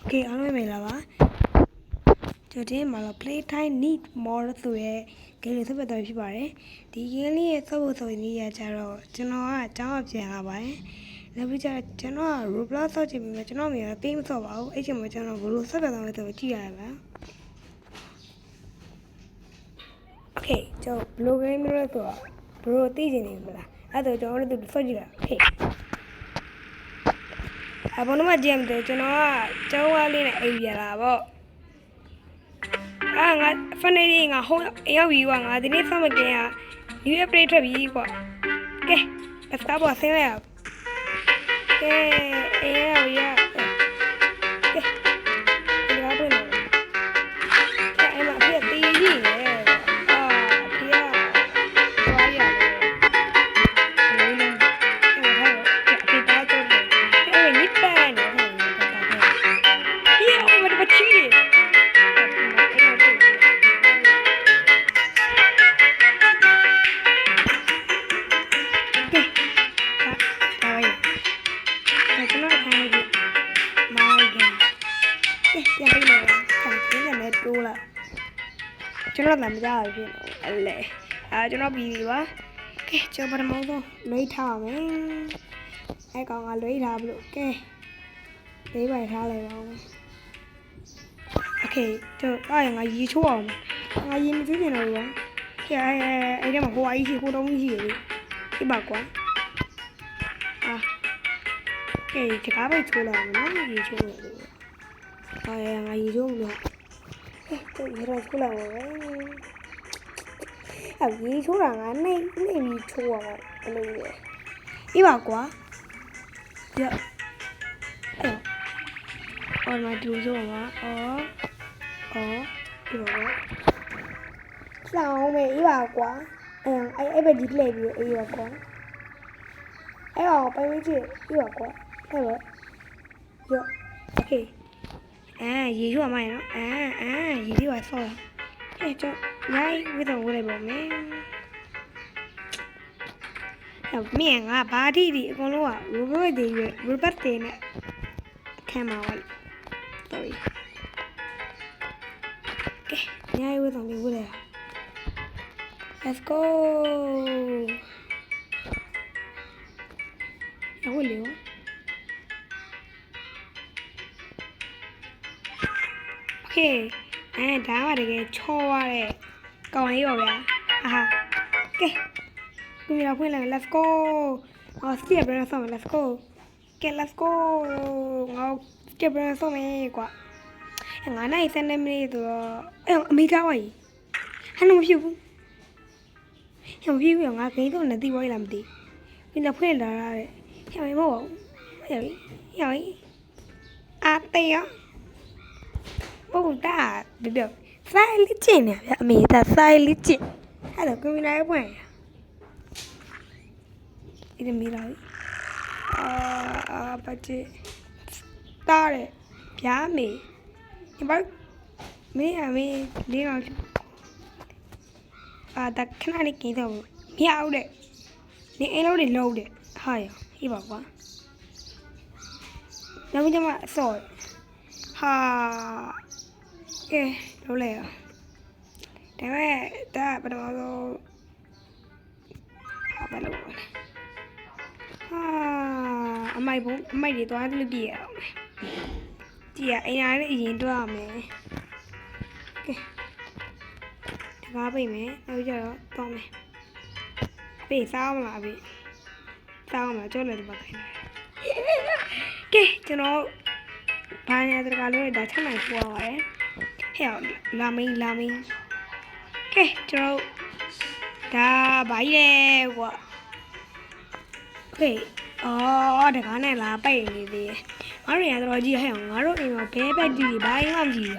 Okay အားလုံးပဲလာပါကျွန်တော်ဒီမှာတော့ playtime need more ဆိုရဲ game လေးဆက်ပတ်သွားဖြစ်ပါတယ်ဒီ game လေးရဲ့ဆော့ဖို့ဆိုရင်ကြီးရကြတော့ကျွန်တော်ကအကြောင်းအပြန်လာပါတယ်နောက်ပြီးကျကျွန်တော်က Roblox ဆော့ချင်ပြီးကျွန်တော်မြင်တော့ game ဆော့ပါဘူးအဲ့ချိန်မှာကျွန်တော်ဘယ်လိုဆက်ပတ်သွားမလဲဆိုတော့ကြည့်ရပါ Okay ကျွန်တော် blog game လို့ဆိုတော့ဘယ်လိုသိချင်နေမလားအဲ့တော့ကျွန်တော်တို့ဆော့ကြည့်တာ Okay အပေါ်မှာကြည့်မယ်ကျွန်တော်ကကျောင်းဝါးလေးနဲ့အိပ်ရတာပေါ့ငါ finally ငါဟိုရောက်ပြီကွာငါဒီနေ့ဆော့မကင်က new update ထွက်ပြီကွာကဲပတ်သားပေါ်ဆင်းလိုက်ရကဲအေးရကဲဒီကားပွင့်လို့အဲ့မှာပြည့်တီးကြီးနေဖေးရသွားရတယ်လေးလေးအဲ့ဒါတော့အဲ့နိပန်နေဟိုဒီအောင်မတချီကျွန်တော်လည်းမကြောက်ရဖြစ်တော့အဲ့လေကျွန်တော်ပြီးပြီပါကဲကျွန်တော်ပထမဆုံးလွှဲထားမယ်အဲ့ကောင်ကလွှဲထားပြီလို့ကဲလေးပိုင်ထားလိုက်ပါဦးโอเคကျွန်တော်ငါရေချိုးအောင်ငါရေမကျွေးနေတော့ဘူးကဲအဲ့ဒီမှာဟိုအကြီးရှိဟိုတုံးကြီးရှိတယ်ဒီပါကွာကဲဒီကားပဲချိုးလိုက်အောင်နော်ရေချိုးလို့ငါရေချိုးမလို့tôi nghĩ là cô là ở gì số là ngắn này bị chua mà mình đi bảo quá dạ mà chú rồi mà đi bảo quá sao mày đi bảo quá ấy bà đi lên đi bảo quá ấy bảo bay mấy chuyện đi bảo quá hay vậy dạ ok gì chú mày nó gì chú mày sao cái cho nhái với thằng này bỏ mẹ miệng ba đi con luôn rồi rồi bắt tiền nè xem màu sorry cái nhái với thằng này vui let's go đâu có liều okay ဒါမှတကယ်ချောရတဲ့ကောင်လေးရောဗျာကဲသူများဖွင့်လိုက် let's go skip ပြန်ဆောင်း let's go ကဲ let's go ငါ skip ပြန်ဆောင်းမယ်ကွာငါနိုင်7မိနစ်ဆိုတော့အမေကဝါကြီးဟန်မဖြစ်ဘူးမဖြစ်ဘူးငါဂိမ်းတော့နေသိဝိုင်းလားမသိဘူးပြန်ဖွင့်လာတဲ့ဟဲ့မဟုတ်ဟဲ့တေးရဟုတ်တာဒီတော့စိုက်လေးကျင်နေဗျအမေဒါစိုက်လေးကျင်အဲ့တော့ကွန်ပျူတာရဲ့ဖွင့်ရဒီမီလာပတ်ချစ်တားတယ်ဗျာမေဒီဘက်မင်းအမေလေးအောင်ဒါခဏလေးกินတော့မရဘူးတဲ့နေအိမ်လုံးတွေလုံးတဲ့ဟာရဟိပါကွာနောက်ပြီးမှဆော့ဟာကဲလို့လေဒါပေမဲ့ဒါပထမဆုံးဘာလို့အမိုက်တွေသွားလို့ပြရအောင်ကြည့်ရအိမ်သားလေးအရင်တွားမယ်ကဲဒီကားပိတ်မယ်နောက်ကြတော့တောင်းမယ်ပြေးစားမလားပြေးစားမလားကြောက်လည်းဒီမှာခိုင်းတယ်ကဲကျွန်တော်ဘာညာတကားလို့ဒါချက်နိုင်ပွားပါတယ်ဟဲ့လာမင်းကဲကျွန်တော်ဒါဘာကြီးလဲကွာဟေးတကားနဲ့လာပိတ်နေသေးတယ်ငါတို့ရတော့ကြည့်ဟဲ့ငါတို့အိမ်မှာဘဲဘက်ကြီးဘာမှမကြည့်ရ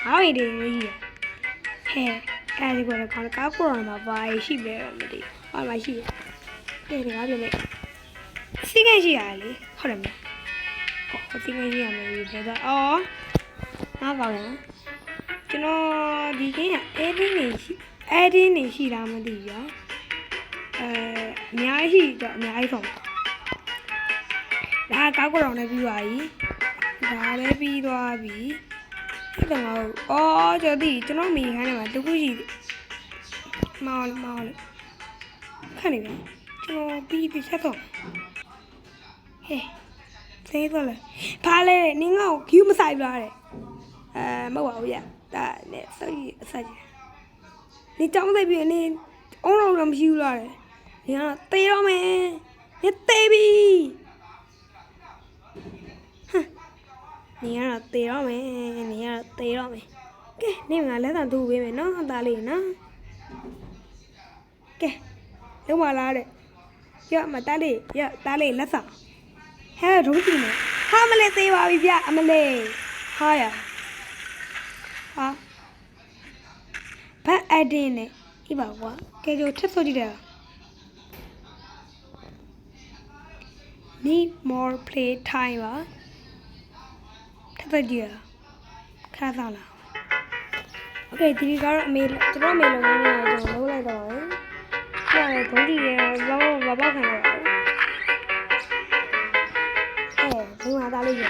ငါတို့အိမ်တွေကြီးဟဲ့အဲဒီကတော့ကားကိုရမှာဘာရှိပဲမသိဘာမှရှိတယ်ဒီကားပြနေစီးကရှိရလေဟုတ်တယ်မလားစီးကရှိရမယ်ဒီတော့ငါပါလားကျွန်တော်ဒီကင်းက edit နေရှိတာမသိဘူးရောအများကြီးတော့အများကြီးဆုံးဒါကောက်ကတော့လည်းပြီးပါပြီ ဒါလည်းပြီးသွားပြီအဲ့တော့ငါတို့အော်ကျွန်တော်မိခိုင်းတယ်မှာတခုရှိမောင်းလို့ခဏနေပြီကျွန်တော်ပြီးချက်တော့ဟဲ့သေတော့လေဘာလဲနင်းငါ့ကို queue မဆိုင်လာတယ်မဟုတ်ပါဘူးဗျဒါနဲ့စောက်ကြီးအဆက်ကြီးနေတောင်းသိပြီနေအုံးတော့မရှိဘူးလားနေကတော့သေတော့မယ်နေသေပြီနေကတော့သေတော့မယ်ကဲနေငါလက်သံတူပေးမယ်နော်သားလေးနော်ကဲလုံးမလားတဲ့ရမသားလေးရသားလေးလက်ဆောင်ဟဲ့ဒုကြည့်နေဟာမလေးသေးပါပြီဗျအမလေးဟာရဟာဘာအဒင်းနဲ့ဒီပါကွာကဲကြိုထပ်ဆိုကြည့်တယ် need more play time ပါထပ်ကြည့်ရခါဆောင်လားโอเคဒီကတော့အမေကျွန်တော်အမေလုံးနေတယ်ကျွန်တော်လုံးလိုက်တော့တယ်ပြန်ဒုကြည့်ရလောမပေါက်ခံတော့ဘူးဘုံသားလေးရ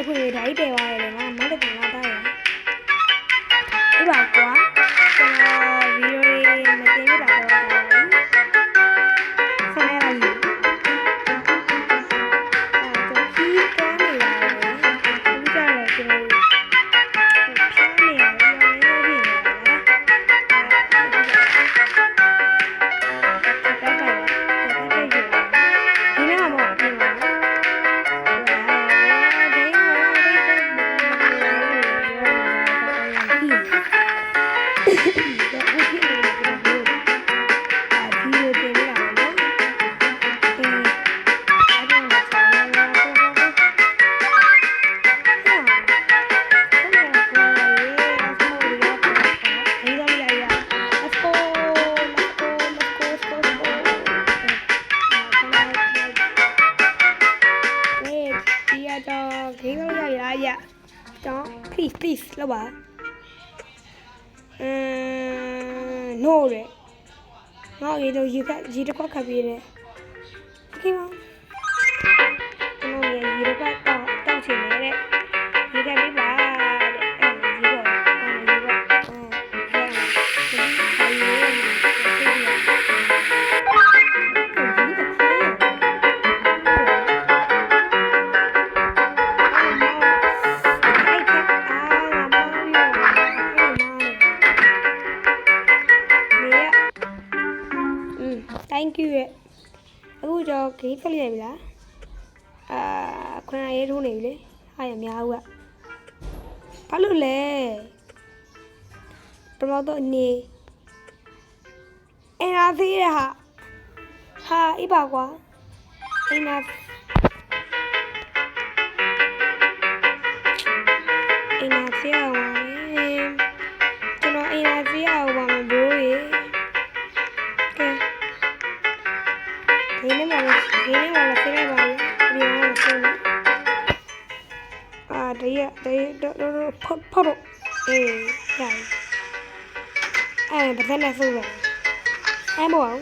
ခွေဓာတ်တဲသွားရတယ်ငါမတ်တက်ငါသားရဒီပါကွာကျွန်တော်ဗီဒီယိုလေးမတင်ပြတာတော့ဒါပါဘူးဆန်ရလိုက်ကျွန်တော်ခီးကမ်းနေရတယ်ဒီကြတော့ကျွန်တော်ဖျားနေရတယ်ရောင်းနေပြီplease လောက်ပါno တဲ့ငါ့ရေတော့ရေတစ်ခွက်ခပ်ပြီးတယ်โอเคပါကျွန်တော်ရေတစ်ခွက်တောက်ချင်တယ်ရေခပ်ပြီးပါတဲ့အဲ့ရေတော့thank you အခုကျွန်တော်ဂိမ်းဖက်လိုက်ပြီလားခွန်းရဲထိုးနေပြီလေဟာရအများဘူးကဘာလို့လဲပရမောတော့နေအင်အားသေးရဟာအေးပါကွာအင်အားသေးရအောင်ကျွန်တော်အင်အားသေးရအောင်ပါမယ်ဘိုးရေဒီနေ့မှဆေးလိုက်ပါလေဒီမှာဆေးတော့ဖတ်အေးရတယ်ဘယ်နဲ့ဆိုလဲမောင်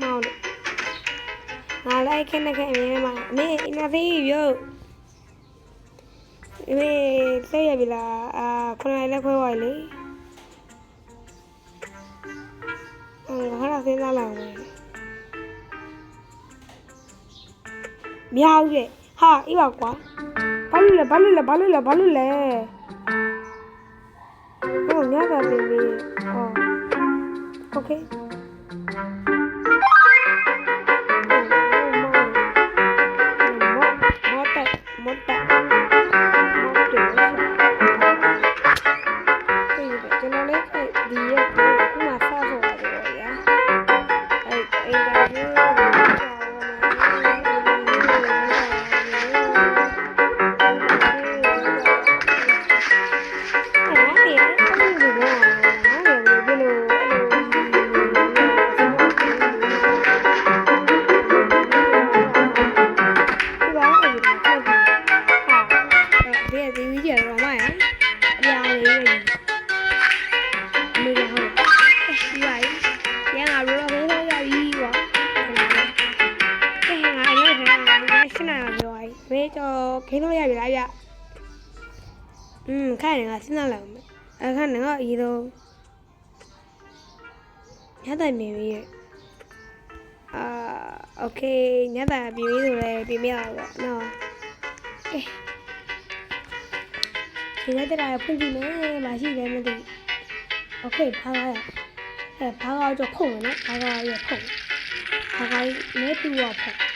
လို့ငါလည်းခက်နေအမေမှာအမေအင်းသေးရောအမေသိရပြီလားခုနကလည်းခွဲသွားလေဟာလာစဉ်းစားလာမယ်မြောက်ရဲ့ဟာအေးပါကွာဘာလို့လဲဟိုညကပြင်ပြီးโอเค နာလာပြောအိဘေးကျော်ခင်းလို့ရပြီလားဗျခိုင်နေကစဉ်းစားလိုက်အောင်အခါနဲ့ကအီတော့ညတိုင်မြင်ပြီးโอเคညတိုင်ပြင်ပြီးဆိုလဲပြင်ပြရပါနော်ကဲဒီလက်တရာဖွင့်ကြည့်မယ်မရှိလဲမသိโอเคဘာကားရဘာကားကြောဖုန်နော်ဘာကားရဖုန်ဘာကားမဲတူရဖုန်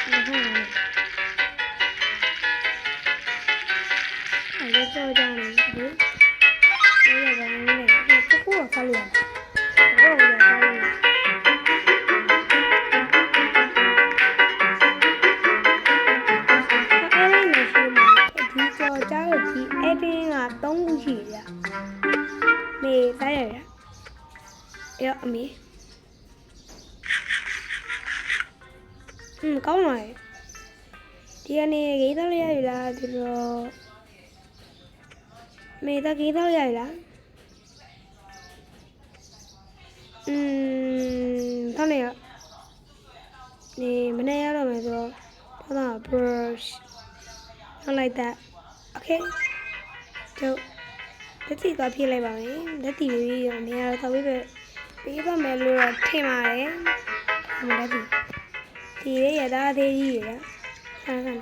အဲ့ဒါကြောကြနေဒီအဲ့ဒါကလည်းတကူကခါလို့ရတယ်ဟုတ်ရတယ်ခါလို့Edin က3ခုရှိရမေးသားရရအမေကောင်းပါရဲ့ဒီကနေဂိမ်းတော့ရရလားဒီတော့မေးသားဂိမ်းတော့ရရလားထောင်းနေရနေမနေ့ရတော့မယ်ဆိုတော့ထောင်းတာ brush not like that okay တို့လက်တီသွားဖြည့်လိုက်ပါမယ်လက်တီလေးရောနေရာတော့ပေးပါမယ်လို့တော့ထင်ပါတယ်လက်တီဒီလေးရတာသေးကြီးရဆန်းဆန်း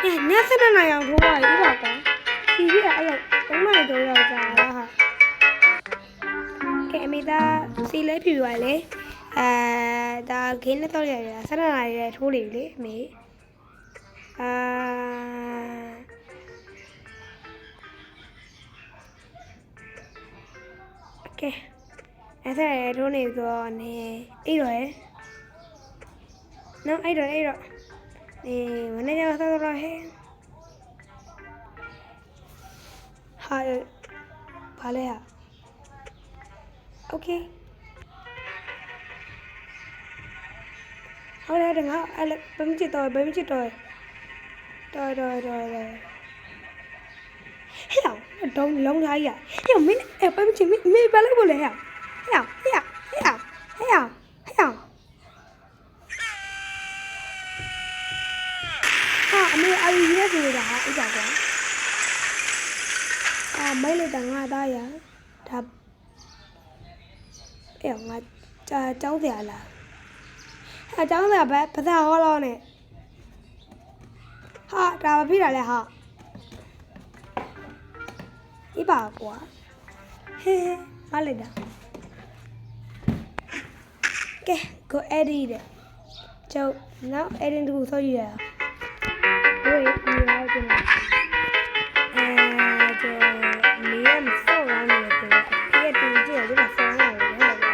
ကဲညစနေနိုင်အောင်ထိုးပါရေးပါကွာဒီကြီးအဲ့လို3နိုင်တော့ရောက်ကြတာဟာကဲအမေသားစီလေးဖြူပါလေဒါခင်းနဲ့တော့ရစနေနိုင်ရထိုးနေပြီလေအမေโอเคအဲ့ဒါရိုးနေတော့နေအဲ့တော့နော်အဲ့တော့နေမနေ့ကတော့ဟဲ့ဟာဘာလဲဟာโอเคဟုတ်တယ်ငါအဲ့ဘယ်မချစ်တော့တော်ဟဲ့တော့လုံးသားကြီးဟဲ့မင်းအဲ့ဘယ်မချစ်မင်းဘာလဲကိုလဲဟဲ့အမေအရီရဲဆိုတာဟာဥစ္စာကွာမဲလိုက်တာငါသားရဒါအဲ့ငါကျောင်းစရာလားကျောင်းစရာပဲဘာသာဟောလို့နဲ့ဟာဒါမဖြစ်တာလဲဟာဒီပါကွာဟဲမလိုက်တာကဲကို edit တဲ့ကျုပ်နောက် edit တခုဆောက်ကြည့်ရအောင်ဟိုဒီရောက်တယ်ကျမီးမဆောက်ရမ်းတယ်ဒီတူကြည့်ရတယ်မဆောက်ရဘူး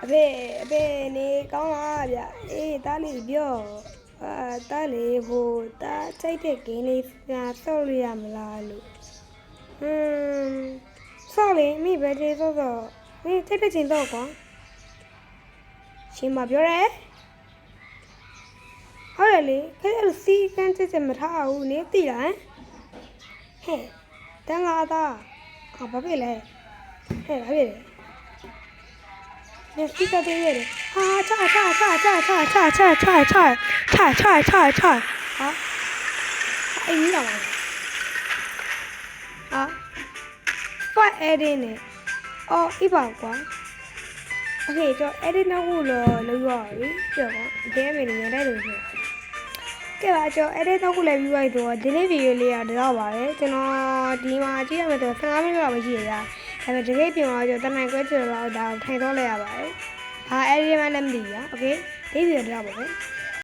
အဖေနေကောင်းလားဗျအေးတားလေးပြောတားလေးဟိုတားချိုက်တဲ့ဂိမ်းလေးဆောက်လို့ရမလားလို့ဆောက်လေမိပဲသေးဆော့မင်းချိုက်တဲ့ချိန်တော့ကွာရှင်မပြောရဲဟုတ်တယ်လေခဲအဲ့လိုစီကန်းစစ်မထားဘူးနေသိလားဟဲ့တန်းလာသားဘာဖြစ်လဲဟဲ့ဘာဖြစ်လဲနေစီကတဲ့ရတယ်ဟာချဟာအေးကြီးလာပါဟာedit နဲ့အော်ဤပါကွာโอเคကျွန်တော် edit နောက်ကိုလုပ်ရပြီပြောပါအတင်းအမေနေရတဲ့လို့ဆိုကဲပါကျွန်တော် edit နောက်ကိုလည်းပြီးသွားပြီဆိုတော့ဒီနေ့ဗီဒီယိုလေးကတော့ပါတယ်ကျွန်တော်ဒီမှာကြည့်ရမယ်ဆို15မိနစ်လောက်ပဲရှိရတာဒါပေမဲ့ဒီနေ့ပြင်သွားကျွန်တော်တနင်္ဂနွေကျော်လောက်ဒါထိုင်တော့လဲရပါတယ်edit မှလည်းမသိဘူးโอเคဒီဗီဒီယိုတော့ပါပဲ